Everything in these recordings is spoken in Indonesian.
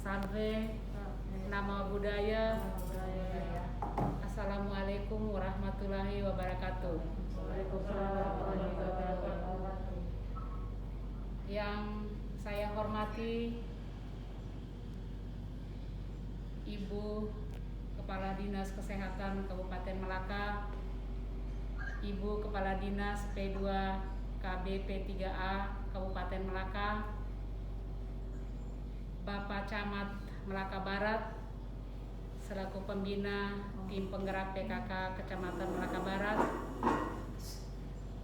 Sabe, nama budaya. Assalamualaikum warahmatullahi wabarakatuh. Yang saya hormati Ibu Kepala Dinas Kesehatan Kabupaten Melaka, Ibu Kepala Dinas P2 KB P3A Kabupaten Melaka, Bapak Camat Melaka Barat selaku pembina tim penggerak PKK Kecamatan Melaka Barat,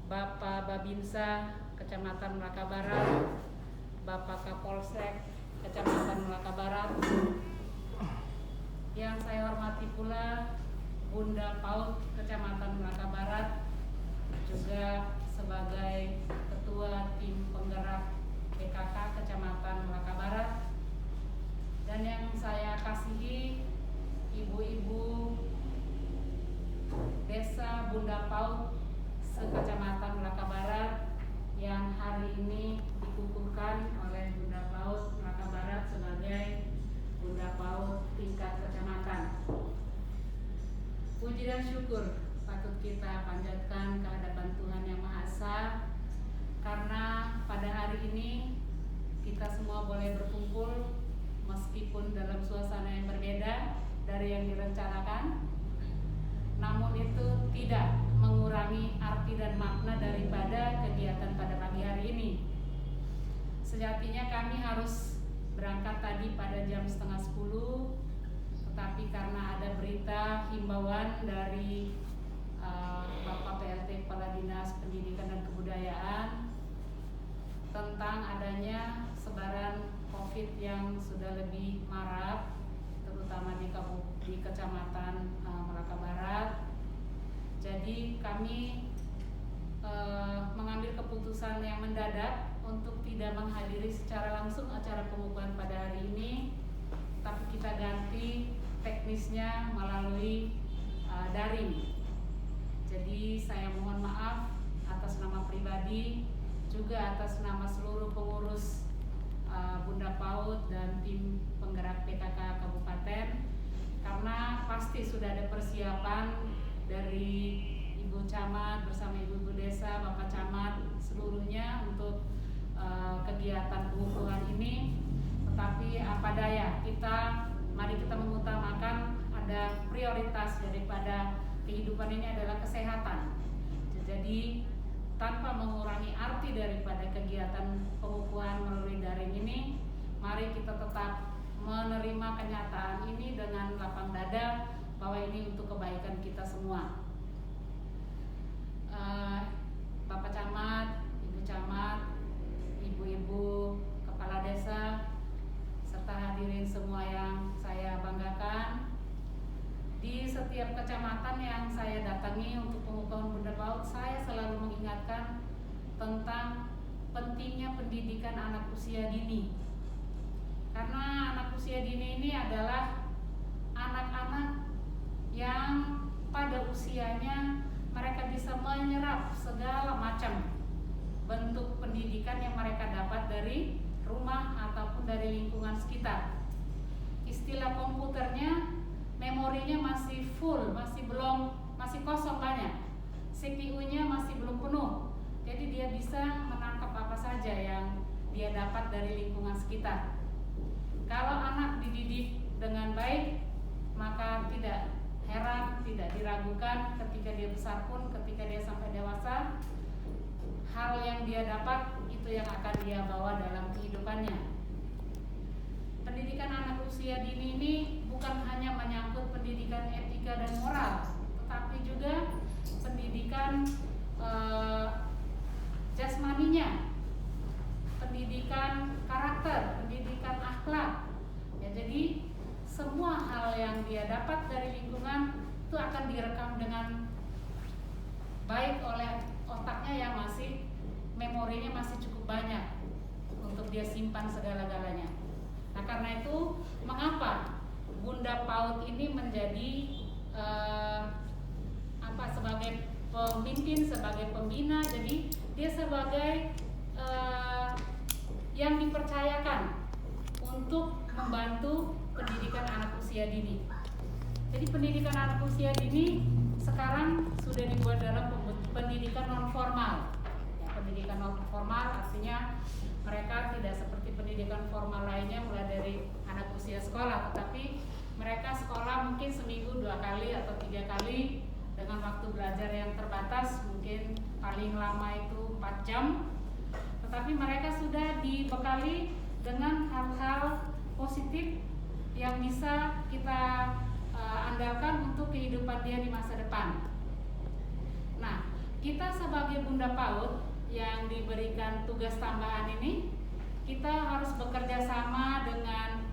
Bapak Babinsa Kecamatan Melaka Barat, Bapak Kapolsek Kecamatan Melaka Barat. Yang saya hormati pula Bunda PAUD Kecamatan Melaka Barat, juga sebagai Ketua Tim Penggerak PKK Kecamatan Melaka Barat. Dan yang saya kasihi ibu-ibu Desa Bunda PAUD se-Kecamatan Melaka Barat yang hari ini dikukuhkan oleh Bunda PAUD Melaka Barat sebagai Bunda PAUD tingkat kecamatan. Puji dan syukur patut kita panjatkan kehadapan Tuhan Yang Maha Esa, karena pada hari ini kita semua boleh berkumpul meskipun dalam suasana yang berbeda dari yang direncanakan, namun itu tidak mengurangi arti dan makna daripada kegiatan pada pagi hari ini. Sejatinya kami harus berangkat tadi pada jam 9:30, tetapi karena ada berita himbauan dari Bapak PLT Kepala Dinas Pendidikan dan Kebudayaan tentang adanya sebaran COVID yang sudah lebih marak, terutama di Kecamatan Melaka Barat. Jadi kami mengambil keputusan yang mendadak untuk tidak menghadiri secara langsung acara pengukuhan pada hari ini, tapi kita ganti teknisnya melalui daring. Jadi saya mohon maaf atas nama pribadi, juga atas nama seluruh pengurus Bunda PAUD dan tim penggerak PKK Kabupaten, karena pasti sudah ada persiapan dari Ibu Camat bersama Ibu Desa, Bapak Camat, seluruhnya untuk kegiatan pengukuhan ini. Tetapi apa daya, mari kita mengutamakan ada prioritas daripada kehidupan ini adalah kesehatan. Jadi tanpa mengurangi arti daripada kegiatan pengukuhan melalui daring ini, mari kita tetap menerima kenyataan ini dengan lapang dada bahwa ini untuk kebaikan kita semua. Bapak Camat, Ibu Camat, Ibu-ibu Kepala Desa, serta hadirin semua yang saya banggakan. Di setiap kecamatan yang saya datangi untuk pengukuhan Bunda PAUD, saya selalu mengingatkan tentang pentingnya pendidikan anak usia dini. Karena anak usia dini ini adalah anak-anak yang pada usianya mereka bisa menyerap segala macam bentuk pendidikan yang mereka dapat dari rumah ataupun dari lingkungan sekitar. Istilah komputernya, memorinya masih full, masih kosong banyak. CPU-nya masih belum penuh. Jadi dia bisa menangkap apa saja yang dia dapat dari lingkungan sekitar. Kalau anak dididik dengan baik, maka tidak heran, tidak diragukan ketika dia besar pun, ketika dia sampai dewasa, hal yang dia dapat itu yang akan dia bawa dalam kehidupannya. Pendidikan anak usia dini ini bukan hanya menyangkut pendidikan etika dan moral, tetapi juga pendidikan jasmaninya, pendidikan karakter, pendidikan akhlak. Ya, jadi semua hal yang dia dapat dari lingkungan itu akan direkam dengan baik oleh otaknya yang memorinya masih cukup banyak untuk dia simpan segala-galanya. Nah, karena itu mengapa Bunda PAUD ini menjadi sebagai pemimpin, sebagai pembina, jadi dia sebagai yang dipercayakan untuk untuk membantu pendidikan anak usia dini. Jadi pendidikan anak usia dini sekarang sudah dibuat dalam pendidikan non formal. Ya, pendidikan non formal artinya mereka tidak seperti pendidikan formal lainnya mulai dari anak usia sekolah, tetapi mereka sekolah mungkin seminggu 2 kali atau 3 kali dengan waktu belajar yang terbatas, mungkin paling lama itu 4 jam. Tetapi mereka sudah dibekali dengan hal-hal positif yang bisa kita andalkan untuk kehidupan dia di masa depan. Nah, kita sebagai Bunda PAUD yang diberikan tugas tambahan ini, kita harus bekerja sama dengan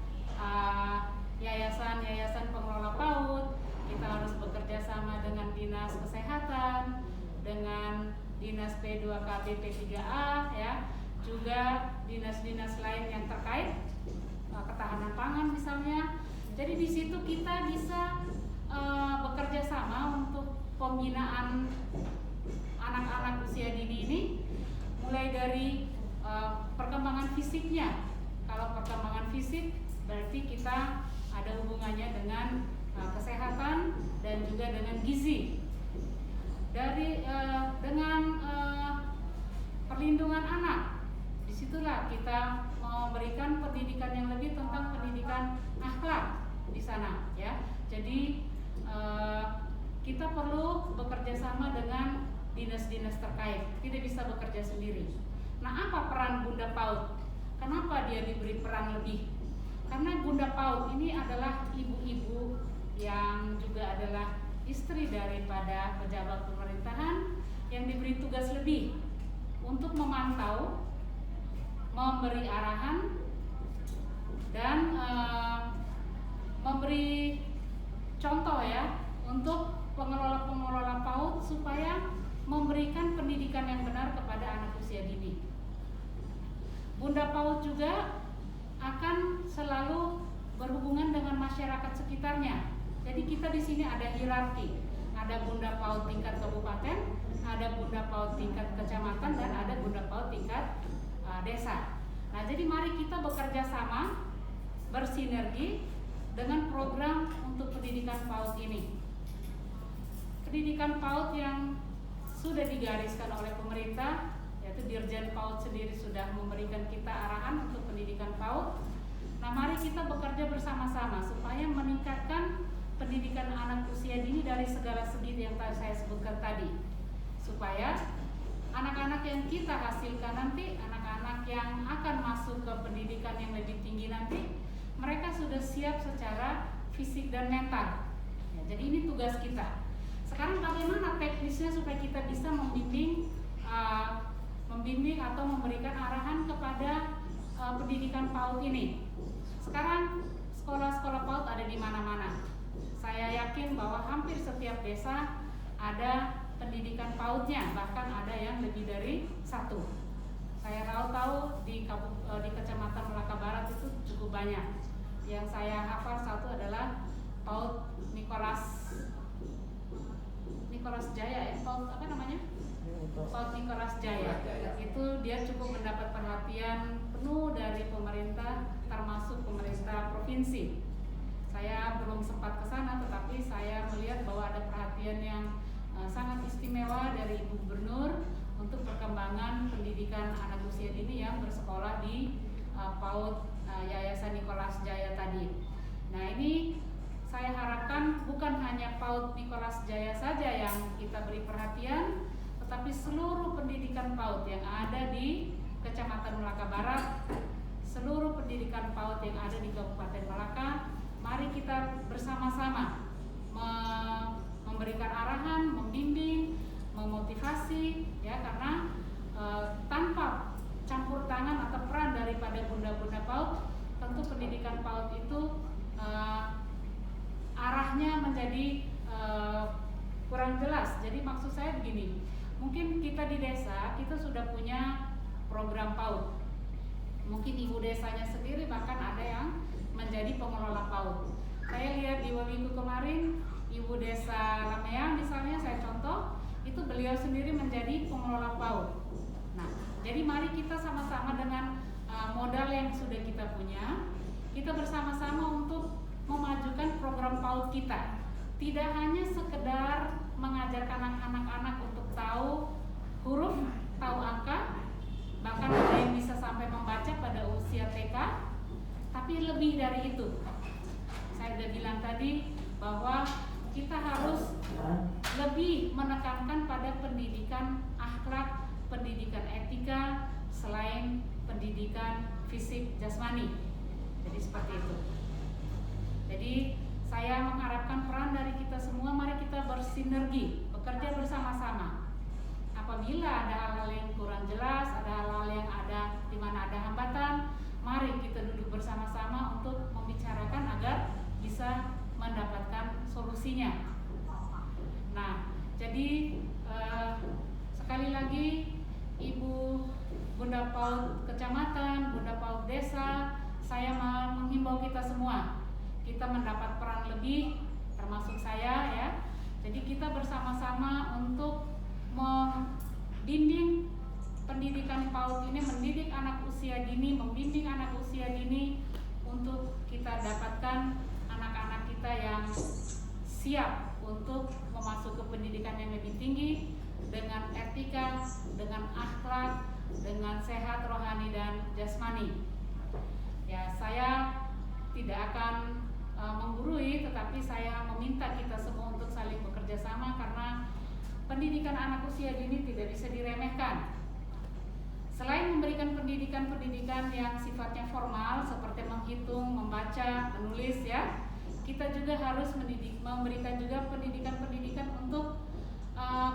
yayasan-yayasan pengelola PAUD. Kita harus bekerja sama dengan Dinas Kesehatan, dengan Dinas P2KB P3A, ya, juga dinas-dinas lain yang terkait, ketahanan pangan misalnya. Jadi di situ kita bisa bekerja sama untuk pembinaan anak-anak usia dini ini, mulai dari perkembangan fisiknya. Kalau perkembangan fisik berarti kita ada hubungannya dengan kesehatan dan juga dengan gizi. Dengan perlindungan anak, disitulah kita memberikan pendidikan yang lebih tentang pendidikan akhlak di sana, ya. Jadi kita perlu bekerja sama dengan dinas-dinas terkait, tidak bisa bekerja sendiri. Nah, apa peran Bunda PAUD? Kenapa dia diberi peran lebih? Karena Bunda PAUD ini adalah ibu-ibu yang juga adalah istri daripada pejabat pemerintahan yang diberi tugas lebih untuk memantau, memberi arahan, dan memberi contoh, ya, untuk pengelola-pengelola PAUD supaya memberikan pendidikan yang benar kepada anak usia dini. Bunda PAUD juga akan selalu berhubungan dengan masyarakat sekitarnya. Jadi kita di sini ada hierarki, ada Bunda PAUD tingkat kabupaten, ada Bunda PAUD tingkat kecamatan, dan ada Bunda PAUD tingkat desa. Nah, jadi mari kita bekerja sama, bersinergi dengan program untuk pendidikan PAUD ini. Pendidikan PAUD yang sudah digariskan oleh pemerintah, yaitu Dirjen PAUD sendiri sudah memberikan kita arahan untuk pendidikan PAUD. Nah, mari kita bekerja bersama-sama supaya meningkatkan pendidikan anak usia dini dari segala segi yang saya sebutkan tadi, supaya anak-anak yang kita hasilkan nanti, anak-anak yang akan masuk ke pendidikan yang lebih tinggi nanti, mereka sudah siap secara fisik dan mental, ya. Jadi ini tugas kita. Sekarang bagaimana teknisnya supaya kita bisa membimbing atau memberikan arahan kepada pendidikan PAUD ini. Sekarang sekolah-sekolah PAUD ada di mana-mana. Saya yakin bahwa hampir setiap desa ada pendidikan PAUD-nya, bahkan ada yang lebih dari 1. Saya tahu di Kecamatan Melaka Barat itu cukup banyak. Yang saya hafal satu adalah PAUD Nicholas Jaya, ya, PAUD apa namanya? PAUD Nicholas Jaya. Itu dia cukup mendapat perhatian penuh dari pemerintah, termasuk pemerintah provinsi. Saya belum sempat ke sana, tetapi saya melihat bahwa ada perhatian yang sangat istimewa dari Ibu Gubernur untuk perkembangan pendidikan anak usia dini yang bersekolah di PAUD Yayasan Nicholas Jaya tadi. Nah, ini saya harapkan bukan hanya PAUD Nicholas Jaya saja yang kita beri perhatian, tetapi seluruh pendidikan PAUD yang ada di Kecamatan Melaka Barat, seluruh pendidikan PAUD yang ada di Kabupaten Melaka, mari kita bersama-sama memberikan arahan, membimbing, memotivasi, ya, karena tanpa campur tangan atau peran daripada bunda-bunda PAUD, tentu pendidikan PAUD itu arahnya menjadi kurang jelas. Jadi maksud saya begini, mungkin kita di desa kita sudah punya program PAUD, mungkin ibu desanya sendiri bahkan ada yang menjadi pengelola PAUD. Saya lihat di Waminggu kemarin, ibu desa Lameang misalnya, saya contoh, itu beliau sendiri menjadi pengelola PAUD. Nah, jadi mari kita sama-sama dengan modal yang sudah kita punya, kita bersama-sama untuk memajukan program PAUD kita. Tidak hanya sekedar mengajarkan anak-anak untuk tahu huruf, tahu angka, bahkan ada yang bisa sampai membaca pada usia TK, tapi lebih dari itu. Saya sudah bilang tadi bahwa kita harus lebih menekankan pada pendidikan akhlak, pendidikan etika, selain pendidikan fisik jasmani. Jadi seperti itu. Jadi saya mengharapkan peran dari kita semua, mari kita bersinergi, bekerja bersama-sama. Apabila ada hal-hal yang kurang jelas, ada hal-hal yang ada di mana ada hambatan, mari kita duduk bersama-sama untuk membicarakan agar bisa mendapatkan solusinya. Nah, jadi sekali lagi Ibu Bunda PAUD Kecamatan, Bunda PAUD Desa, saya menghimbau kita semua, kita mendapat peran lebih, termasuk saya ya. Jadi kita bersama-sama untuk membimbing pendidikan PAUD ini, mendidik anak usia dini, membimbing anak usia dini untuk kita dapatkan anak-anak kita yang siap untuk memasuki pendidikan yang lebih tinggi dengan etika, dengan akhlak, dengan sehat rohani dan jasmani. Ya, saya tidak akan menggurui, tetapi saya meminta kita semua untuk saling bekerja sama karena pendidikan anak usia dini tidak bisa diremehkan. Selain memberikan pendidikan-pendidikan yang sifatnya formal seperti menghitung, membaca, menulis ya, kita juga harus memberikan juga pendidikan-pendidikan untuk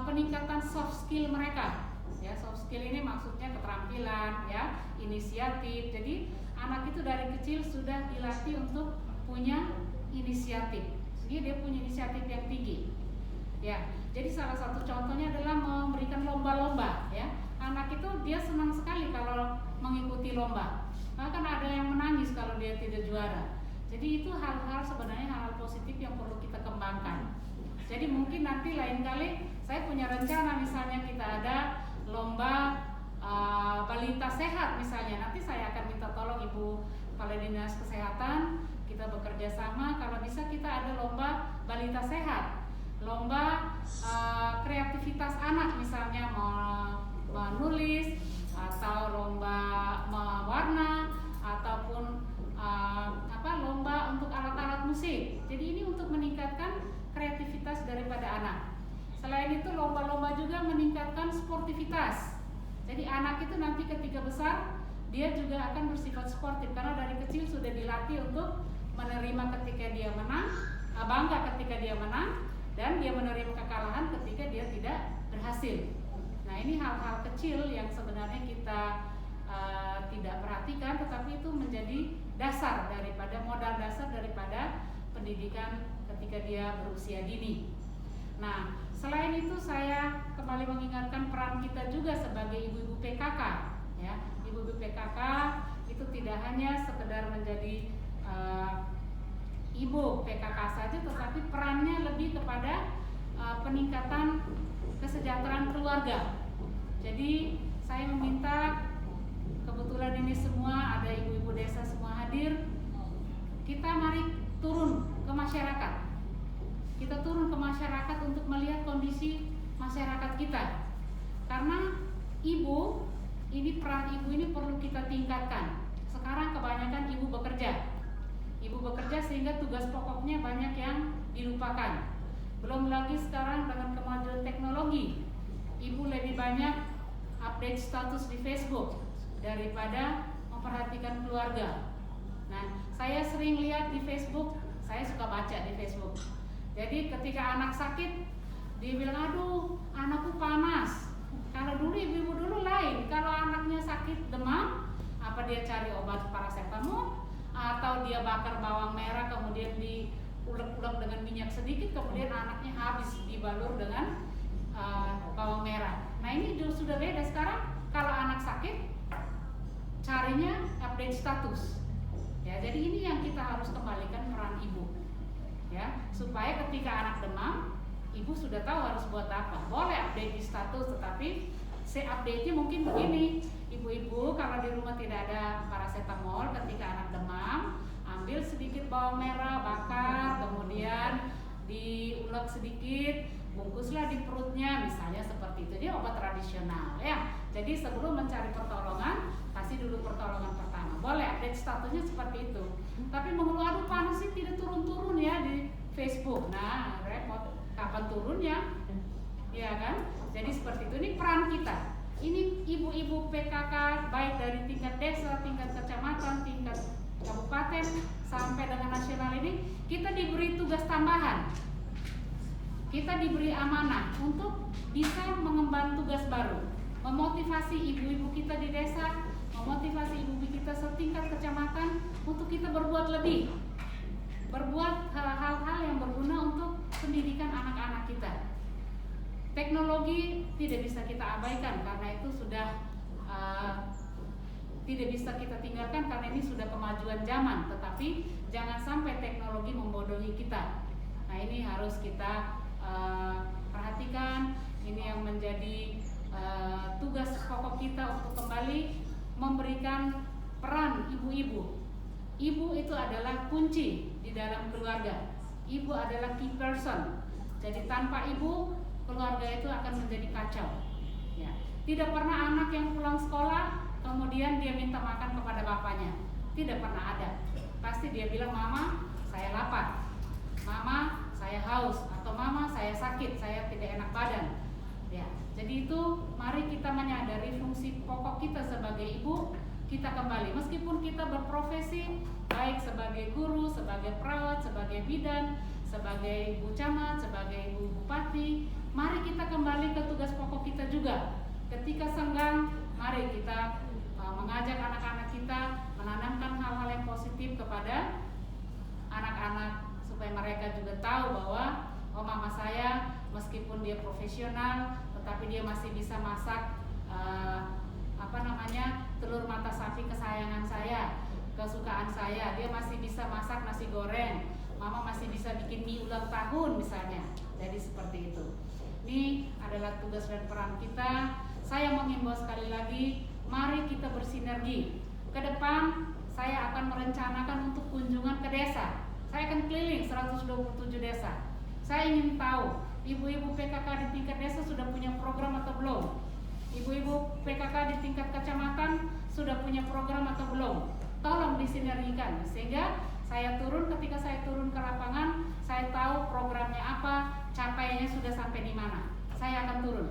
peningkatan soft skill mereka. Ya, soft skill ini maksudnya keterampilan, ya, inisiatif. Jadi anak itu dari kecil sudah dilatih untuk punya inisiatif. Jadi dia punya inisiatif yang tinggi. Ya, jadi salah satu contohnya adalah memberikan lomba-lomba. Ya, anak itu dia senang sekali kalau mengikuti lomba. Bahkan ada yang menangis kalau dia tidak juara. Jadi itu hal-hal sebenarnya hal-hal positif yang perlu kita kembangkan. Jadi mungkin nanti lain kali saya punya rencana, misalnya kita ada lomba balita sehat misalnya. Nanti saya akan minta tolong Ibu Kepala Dinas Kesehatan, kita bekerja sama. Kalau bisa kita ada lomba balita sehat, lomba kreativitas anak misalnya menulis, atau lomba mewarna, ataupun lomba untuk alat-alat musik. Jadi ini untuk meningkatkan kreativitas daripada anak. Selain itu lomba-lomba juga meningkatkan sportivitas. Jadi anak itu nanti ketika besar dia juga akan bersifat sportif karena dari kecil sudah dilatih untuk menerima ketika dia menang, bangga ketika dia menang, dan dia menerima kekalahan ketika dia tidak berhasil. Nah, ini hal-hal kecil yang sebenarnya kita tidak perhatikan, tetapi itu menjadi dasar daripada modal dasar daripada pendidikan ketika dia berusia dini. Nah, selain itu saya kembali mengingatkan peran kita juga sebagai ibu-ibu PKK. Ya, ibu-ibu PKK itu tidak hanya sekedar menjadi ibu PKK saja, tetapi perannya lebih kepada peningkatan kesejahteraan keluarga. Jadi saya meminta, kebetulan ini semua ada ibu-ibu desa semua hadir, kita mari turun ke masyarakat. Kita turun ke masyarakat untuk melihat kondisi masyarakat kita. Karena ibu, ini peran ibu ini perlu kita tingkatkan. Sekarang kebanyakan ibu bekerja. Ibu bekerja sehingga tugas pokoknya banyak yang dilupakan. Belum lagi sekarang dengan kemajuan teknologi, ibu lebih banyak update status di Facebook daripada memperhatikan keluarga. Nah, saya sering lihat di Facebook, saya suka baca di Facebook. Jadi ketika anak sakit, dia bilang, aduh anakku panas. Kalau dulu ibu-ibu dulu lain, kalau anaknya sakit demam, apa dia cari obat paracetamol, atau dia bakar bawang merah kemudian diulek-ulek dengan minyak sedikit, kemudian anaknya habis dibalur dengan bawang merah. Nah, ini sudah beda sekarang. Kalau anak sakit, carinya update status. Ya, jadi ini yang kita harus kembalikan peran ibu. Ya, supaya ketika anak demam, ibu sudah tahu harus buat apa. Boleh update di status, tetapi update-nya mungkin begini. Ibu-ibu kalau di rumah tidak ada paracetamol ketika anak demam, bawang merah, bakar, kemudian diulek sedikit, bungkuslah di perutnya, misalnya seperti itu. Dia obat tradisional ya. Jadi sebelum mencari pertolongan, kasih dulu pertolongan pertama. Boleh update statusnya seperti itu. Tapi mengeluh aduh panas sih tidak turun-turun ya di Facebook. Nah, repot. Kapan turunnya? Ya kan? Jadi seperti itu. Ini peran kita. Ini ibu-ibu PKK baik dari tingkat desa, tingkat kecamatan, tingkat kabupaten sampai dengan nasional ini, kita diberi tugas tambahan. Kita diberi amanah untuk bisa mengemban tugas baru, memotivasi ibu-ibu kita di desa, memotivasi ibu-ibu kita setingkat kecamatan untuk kita berbuat lebih, berbuat hal-hal yang berguna untuk pendidikan anak-anak kita. Teknologi tidak bisa kita abaikan karena itu sudah tidak bisa kita tinggalkan karena ini sudah kemajuan zaman. Tetapi jangan sampai teknologi membodohi kita. Nah, ini harus kita perhatikan. Ini yang menjadi tugas pokok kita untuk kembali memberikan peran ibu-ibu. Ibu itu adalah kunci di dalam keluarga. Ibu adalah key person. Jadi tanpa ibu, keluarga itu akan menjadi kacau. Ya. Tidak pernah anak yang pulang sekolah kemudian dia minta makan kepada bapaknya. Tidak pernah ada. Pasti dia bilang, mama saya lapar, mama saya haus, atau mama saya sakit, saya tidak enak badan. Ya. Jadi itu mari kita menyadari fungsi pokok kita sebagai ibu. Kita kembali, meskipun kita berprofesi baik sebagai guru, sebagai perawat, sebagai bidan, sebagai ibu camat, sebagai ibu bupati, mari kita kembali ke tugas pokok kita juga. Ketika senggang, mari kita mengajak anak-anak kita menanamkan hal-hal yang positif kepada anak-anak supaya mereka juga tahu bahwa oh mama saya meskipun dia profesional tetapi dia masih bisa masak telur mata sapi kesayangan saya, kesukaan saya. Dia masih bisa masak nasi goreng. Mama masih bisa bikin mie ulang tahun misalnya. Jadi seperti itu. Ini adalah tugas dan peran kita. Saya mengimbau sekali lagi, mari kita bersinergi. Ke depan saya akan merencanakan untuk kunjungan ke desa. Saya akan keliling 127 desa. Saya ingin tahu ibu-ibu PKK di tingkat desa sudah punya program atau belum. Ibu-ibu PKK di tingkat kecamatan sudah punya program atau belum. Tolong disinergikan sehingga ketika saya turun ke lapangan, saya tahu programnya apa, capaiannya sudah sampai di mana. Saya akan turun.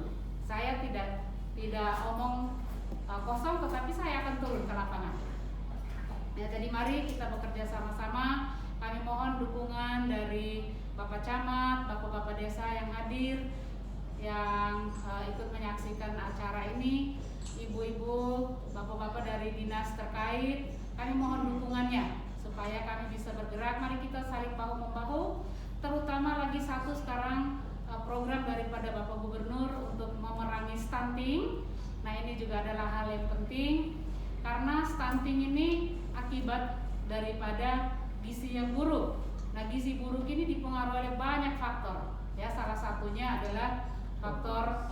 Saya tidak omong kosong, tetapi saya akan turun ke lapangan. Ya, jadi mari kita bekerja sama-sama. Kami mohon dukungan dari Bapak Camat, Bapak-bapak desa yang hadir, yang ikut menyaksikan acara ini, ibu-ibu, bapak-bapak dari dinas terkait. Kami mohon dukungannya supaya kami bisa bergerak. Mari kita saling bahu-membahu, terutama lagi satu sekarang program daripada Bapak Gubernur untuk memerangi stunting. Nah, ini juga adalah hal yang penting karena stunting ini akibat daripada gizi yang buruk. Nah, gizi buruk ini dipengaruhi oleh banyak faktor. Ya, salah satunya adalah faktor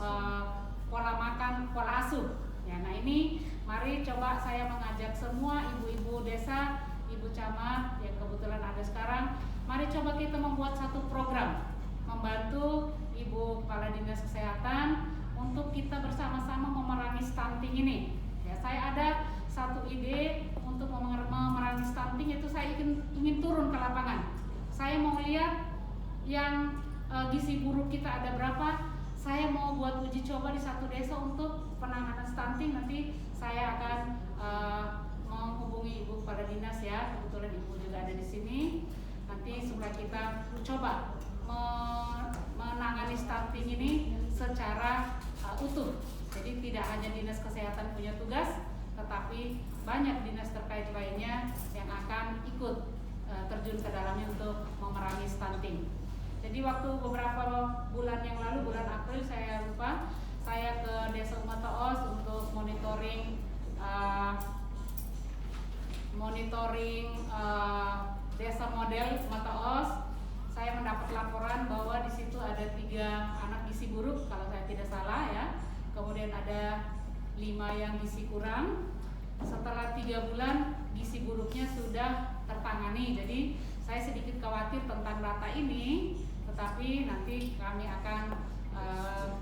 pola makan, pola asuh. Ya, nah ini mari coba saya mengajak semua ibu-ibu desa, ibu camat yang kebetulan ada sekarang, mari coba kita membuat satu program membantu ibu kepala dinas kesehatan untuk kita bersama-sama memerangi stunting ini. Ya, saya ada satu ide untuk memerangi stunting, itu saya ingin turun ke lapangan. Saya mau lihat yang gizi buruk kita ada berapa. Saya mau buat uji coba di satu desa untuk penanganan stunting. Nanti saya akan menghubungi ibu kepala dinas ya. Kebetulan ibu juga ada di sini. Nanti supaya kita coba menangani stunting ini secara utuh. Jadi tidak hanya dinas kesehatan punya tugas, tetapi banyak dinas terkait lainnya yang akan ikut terjun ke dalamnya untuk memerangi stunting. Jadi waktu beberapa bulan yang lalu, bulan April saya lupa, saya ke Desa Umataos untuk monitoring desa model Umataos. Saya mendapat laporan bahwa di situ ada 3 anak gizi buruk kalau saya tidak salah ya. Kemudian ada 5 yang gizi kurang. Setelah 3 bulan gizi buruknya sudah tertangani. Jadi khawatir tentang data ini, tetapi nanti kami akan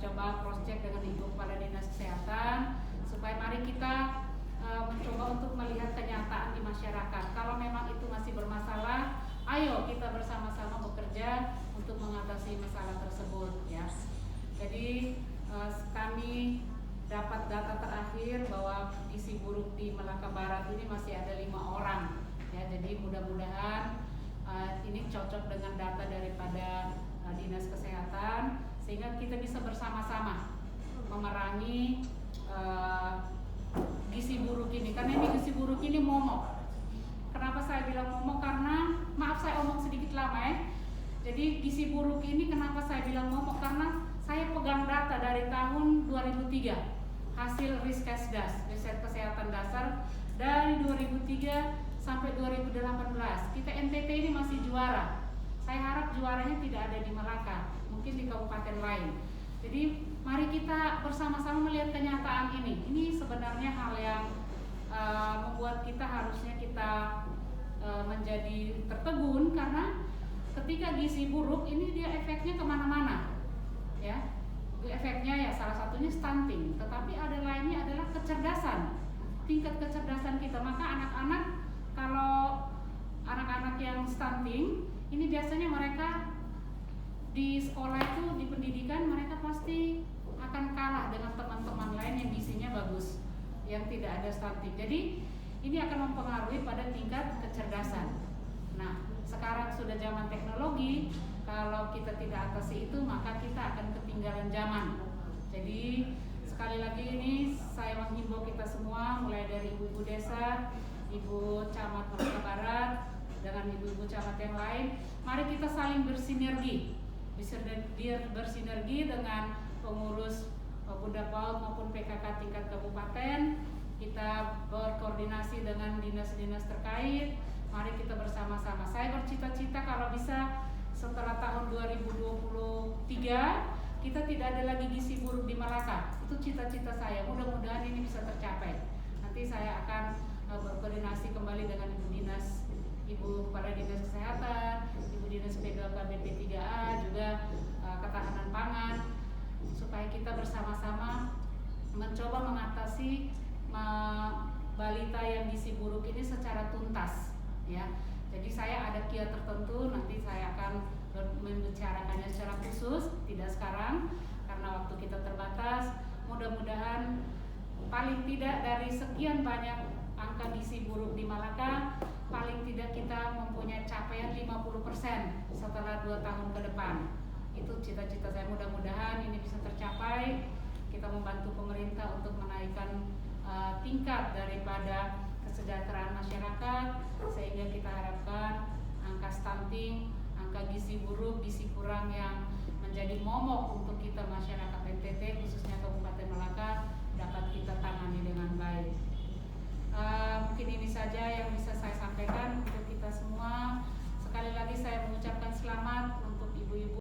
coba cross check dengan Ibu Kepala Dinas Kesehatan supaya mari kita mencoba untuk melihat kenyataan di masyarakat. Kalau memang itu masih bermasalah, ayo kita bersama-sama bekerja untuk mengatasi masalah tersebut ya. Jadi kami dapat data terakhir bahwa gizi buruk di Melaka Barat ini masih ada 5 orang ya. Jadi mudah-mudahan ini cocok dengan data daripada Dinas Kesehatan sehingga kita bisa bersama-sama memerangi gizi buruk ini. Karena ini gizi buruk ini momok. Kenapa saya bilang momok? Karena maaf saya omong sedikit lama ya. Jadi gizi buruk ini kenapa saya bilang momok? Karena saya pegang data dari tahun 2003 hasil Riskesdas, riset kesehatan dasar dari 2003 sampai 2018. Kita NTT ini masih juara. Saya harap juaranya tidak ada di Melaka, mungkin di kabupaten lain. Jadi mari kita bersama-sama melihat kenyataan ini. Ini sebenarnya hal yang membuat kita harusnya kita menjadi tertegun karena ketika gizi buruk ini dia efeknya kemana-mana, ya. Efeknya ya salah satunya stunting, tetapi ada lainnya adalah kecerdasan, tingkat kecerdasan kita. Maka anak-anak, kalau anak-anak yang stunting ini biasanya mereka di sekolah itu, di pendidikan mereka pasti akan kalah dengan teman-teman lain yang gizinya bagus, yang tidak ada stunting. Jadi ini akan mempengaruhi pada tingkat kecerdasan. Nah, sekarang sudah zaman teknologi, kalau kita tidak atasi itu maka kita akan ketinggalan zaman. Jadi sekali lagi ini saya menghimbau kita semua, mulai dari ibu-ibu desa, ibu camat Melaka Barat dengan ibu-ibu camat yang lain, mari kita saling bersinergi dengan pengurus Bunda PAUD maupun PKK tingkat kabupaten. Kita berkoordinasi dengan dinas-dinas terkait. Mari kita bersama-sama. Saya bercita-cita kalau bisa setelah tahun 2023 kita tidak ada lagi gizi buruk di Melaka. Itu cita-cita saya. Mudah-mudahan ini bisa tercapai. Nanti saya akan berkoordinasi kembali dengan Ibu Dinas, Ibu Kepala Dinas Kesehatan, Ibu Dinas P2K BP3A, juga ketahanan pangan, supaya kita bersama-sama mencoba mengatasi balita yang gizi buruk ini secara tuntas, ya. Jadi saya ada kiat tertentu, nanti saya akan membicarakannya secara khusus, tidak sekarang karena waktu kita terbatas. Mudah-mudahan paling tidak dari sekian banyak angka gizi buruk di Malaka, paling tidak kita mempunyai capaian 50% setelah 2 tahun ke depan. Itu cita-cita saya, mudah-mudahan ini bisa tercapai. Kita membantu pemerintah untuk menaikkan tingkat daripada kesejahteraan masyarakat, sehingga kita harapkan angka stunting, angka gizi buruk, gizi kurang yang menjadi momok untuk kita masyarakat NTT, khususnya Kabupaten Melaka, dapat kita tangani dengan